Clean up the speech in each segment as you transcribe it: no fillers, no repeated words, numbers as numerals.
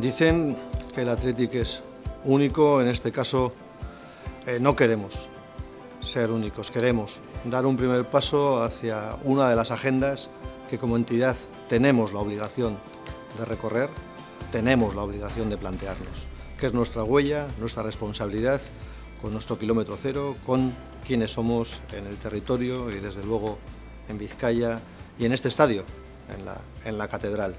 Dicen que el Athletic es único, en este caso no queremos ser únicos, queremos dar un primer paso hacia una de las agendas que como entidad tenemos la obligación de recorrer, tenemos la obligación de plantearnos, que es nuestra huella, nuestra responsabilidad con nuestro kilómetro cero, con quienes somos en el territorio y desde luego en Vizcaya y en este estadio, en la catedral.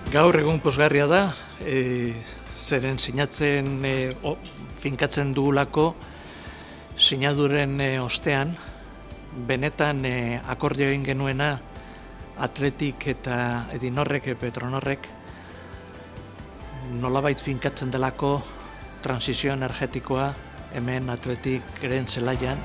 Gaur egun pozgarria da, zeren sinatzen, finkatzen dugulako sinaduren ostean, benetan akordio egin genuena Athletic eta Edinorrek, Petronorrek, nolabait finkatzen delako transizio energetikoa hemen Athleticren zelaian,